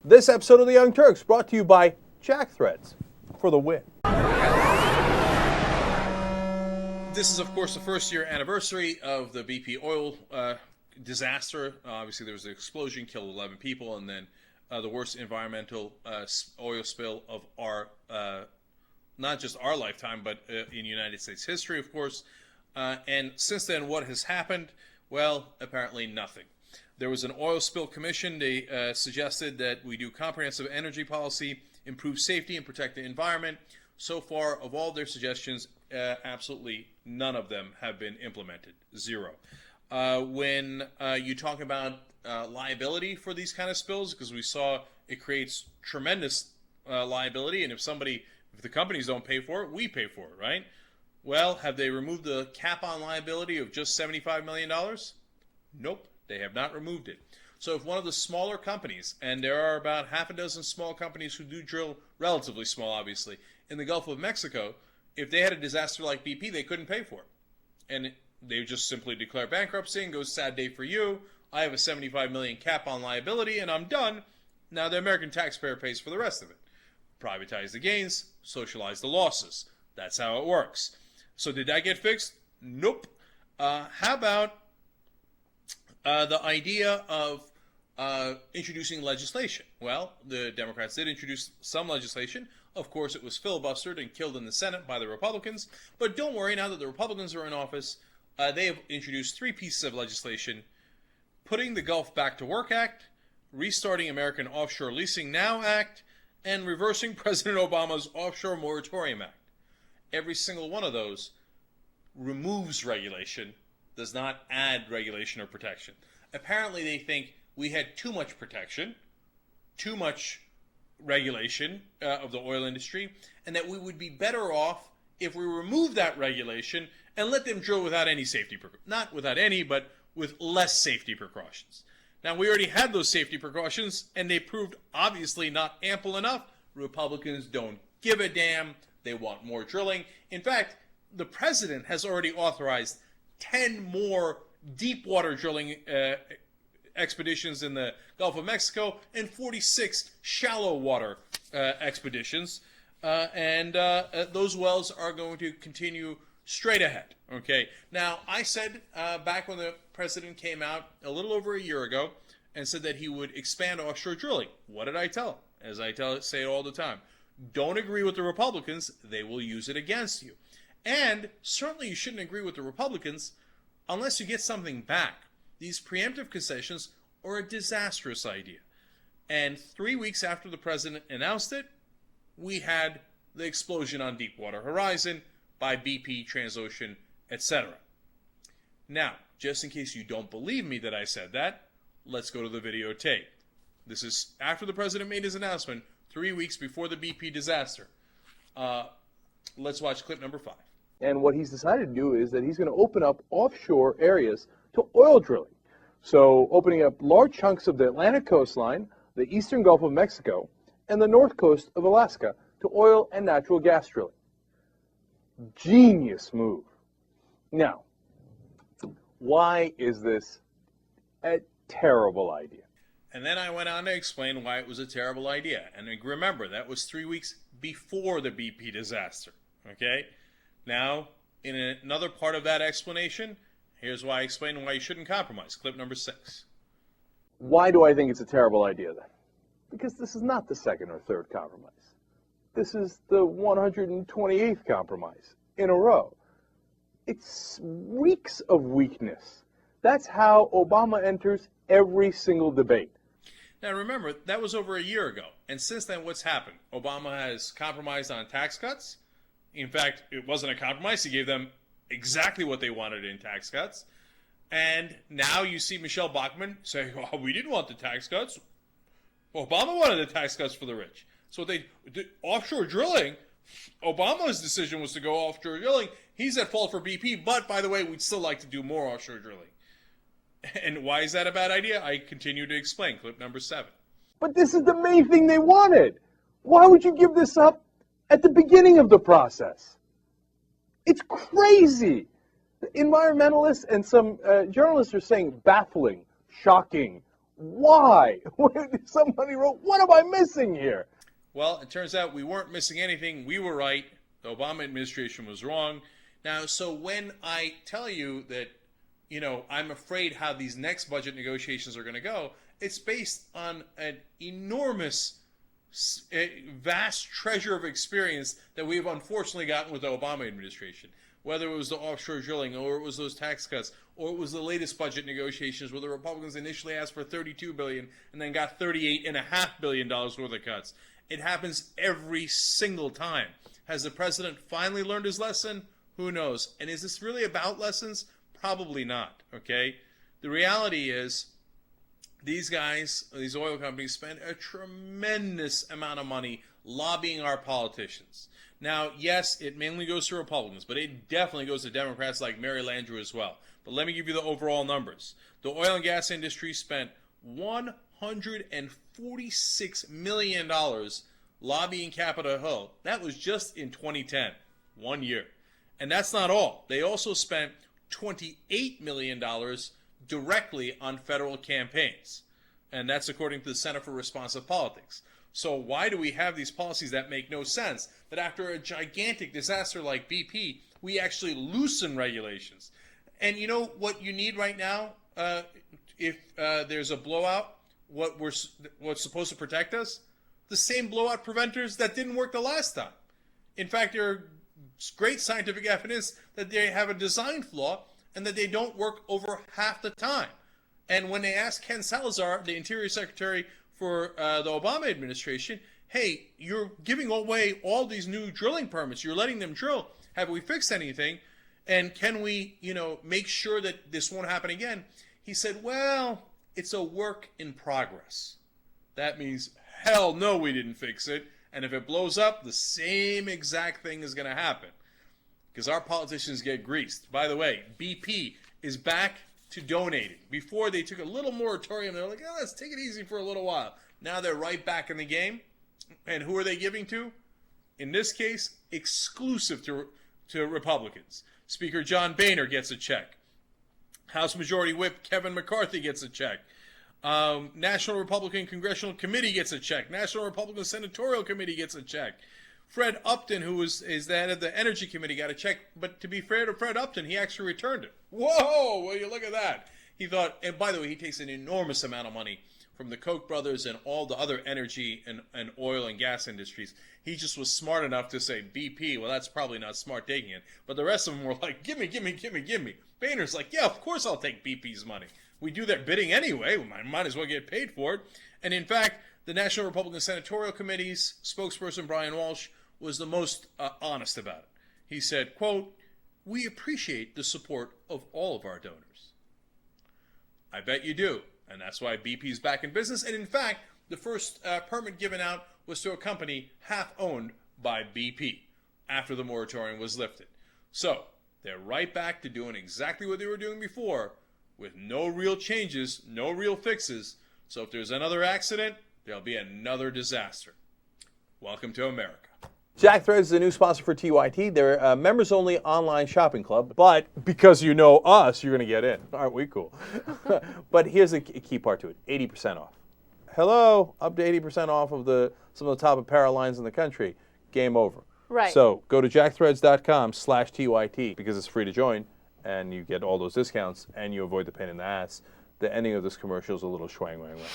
This episode of The Young Turks brought to you by Jack Threads for the win. This is, of course, the first year anniversary of the BP oil disaster. Obviously, there was an explosion, killed 11 people, and then the worst environmental oil spill of our, not just our lifetime, but in United States history, of course. And since then, what has happened? Well, apparently nothing. There was an oil spill commission. They suggested that we do comprehensive energy policy, improve safety, and protect the environment. So far, of all their suggestions, absolutely none of them have been implemented. Zero. When you talk about liability for these kind of spills, because we saw it creates tremendous liability, and if the companies don't pay for it, we pay for it, right? Well, have they removed the cap on liability of just $75 million? Nope, they have not removed it. So if one of the smaller companies, and there are about half a dozen small companies who do drill, relatively small obviously, in the Gulf of Mexico, if they had a disaster like BP, they couldn't pay for it. And they just simply declare bankruptcy and go, sad day for you. I have a $75 million cap on liability and I'm done. Now the American taxpayer pays for the rest of it. Privatize the gains, socialize the losses. That's how it works. So did that get fixed? Nope. How about the idea of introducing legislation? Well, the Democrats did introduce some legislation. Of course, it was filibustered and killed in the Senate by the Republicans. But don't worry, now that the Republicans are in office, they have introduced 3 pieces of legislation: Putting the Gulf Back to Work Act, Restarting American Offshore Leasing Now Act, and reversing President Obama's Offshore Moratorium Act. Every single one of those removes regulation, does not add regulation or protection. Apparently they think we had too much protection, too much regulation of the oil industry, and that we would be better off if we remove that regulation and let them drill without any safety, not without any, but with less safety precautions. Now, we already had those safety precautions, and they proved obviously not ample enough. Republicans don't give a damn. They want more drilling. In fact, the president has already authorized 10 more deep water drilling expeditions in the Gulf of Mexico and 46 shallow water expeditions. And those wells are going to continue straight ahead. Okay. Now, I said back when the president came out a little over a year ago and said that he would expand offshore drilling. What did I tell him? As I say it all the time. Don't agree with the Republicans. They will use it against you. And certainly you shouldn't agree with the Republicans unless you get something back. These preemptive concessions are a disastrous idea. And 3 weeks after the president announced it, we had the explosion on Deepwater Horizon by BP, Transocean, etc. Now, just in case you don't believe me that I said that, let's go to the videotape. This is after the president made his announcement, 3 weeks before the BP disaster. Let's watch clip number 5. And what he's decided to do is that he's going to open up offshore areas to oil drilling. So opening up large chunks of the Atlantic coastline, the eastern Gulf of Mexico, and the north coast of Alaska to oil and natural gas drilling. Genius move. Now, why is this a terrible idea? And then I went on to explain why it was a terrible idea. And remember, that was 3 weeks before the BP disaster. Okay? Now, in another part of that explanation, here's why I explain why you shouldn't compromise. Clip number 6. Why do I think it's a terrible idea then? Because this is not the second or third compromise. This is the 128th compromise in a row. It reeks of weakness. That's how Obama enters every single debate. Now remember, that was over a year ago. And since then, what's happened? Obama has compromised on tax cuts. In fact, it wasn't a compromise. He gave them exactly what they wanted in tax cuts. And now you see Michelle Bachmann say, oh, we didn't want the tax cuts. Obama wanted the tax cuts for the rich. So offshore drilling, Obama's decision was to go offshore drilling. He's at fault for BP, but by the way, we'd still like to do more offshore drilling. And why is that a bad idea? I continue to explain. Clip number 7. But this is the main thing they wanted. Why would you give this up at the beginning of the process? It's crazy. The environmentalists and some journalists are saying baffling, shocking, Why? Somebody wrote, what am I missing here? Well, it turns out we weren't missing anything. We were right. The Obama administration was wrong. Now, so when I tell you that, I'm afraid how these next budget negotiations are going to go, it's based on an enormous, vast treasure of experience that we've unfortunately gotten with the Obama administration. Whether it was the offshore drilling, or it was those tax cuts, or it was the latest budget negotiations where the Republicans initially asked for $32 billion and then got $38.5 billion worth of cuts. It happens every single time. Has the president finally learned his lesson? Who knows? And is this really about lessons? Probably not, okay? The reality is these guys, these oil companies, spend a tremendous amount of money lobbying our politicians. Now, yes, it mainly goes to Republicans, but it definitely goes to Democrats like Mary Landrieu as well. But let me give you the overall numbers. The oil and gas industry spent $146 million lobbying Capitol Hill. That was just in 2010, 1 year. And that's not all. They also spent $28 million directly on federal campaigns. And that's according to the Center for Responsive Politics. So why do we have these policies that make no sense? That after a gigantic disaster like BP, we actually loosen regulations. And you know what you need right now? If there's a blowout, what's supposed to protect us? The same blowout preventers that didn't work the last time. In fact, there are great scientific evidence that they have a design flaw and that they don't work over half the time. And when they asked Ken Salazar, the Interior Secretary for the Obama administration, hey, you're giving away all these new drilling permits. You're letting them drill. Have we fixed anything? And can we, make sure that this won't happen again? He said, well, it's a work in progress. That means, hell no, we didn't fix it. And if it blows up, the same exact thing is going to happen. Because our politicians get greased. By the way, BP is back to donating. Before, they took a little moratorium. They're like, let's take it easy for a little while. Now they're right back in the game. And who are they giving to? In this case, exclusive to Republicans. Speaker John Boehner gets a check. House Majority Whip Kevin McCarthy gets a check. National Republican Congressional Committee gets a check. National Republican Senatorial Committee gets a check. Fred Upton, who is the head of the Energy Committee, got a check. But to be fair to Fred Upton, he actually returned it. Whoa! Will you look at that? He thought, and by the way, he takes an enormous amount of money from the Koch brothers and all the other energy and oil and gas industries. He just was smart enough to say, BP, well, that's probably not smart taking it. But the rest of them were like, give me. Boehner's like, yeah, of course I'll take BP's money. We do their bidding anyway. We might as well get paid for it. And in fact, the National Republican Senatorial Committee's spokesperson, Brian Walsh, was the most honest about it. He said, quote, we appreciate the support of all of our donors. I bet you do. And that's why BP's back in business. And in fact, the first permit given out was to a company half owned by BP after the moratorium was lifted. So they're right back to doing exactly what they were doing before with no real changes, no real fixes. So if there's another accident, there'll be another disaster. Welcome to America. Jack Threads is a new sponsor for TYT. They're a members-only online shopping club, but because you know us, you're going to get in. Aren't we cool? But here's a key part to it, 80% off. Hello, up to 80% off of some of the top apparel lines in the country. Game over. Right. So go to jackthreads.com/TYT because it's free to join, and you get all those discounts, and you avoid the pain in the ass. The ending of this commercial is a little schwang wang wang.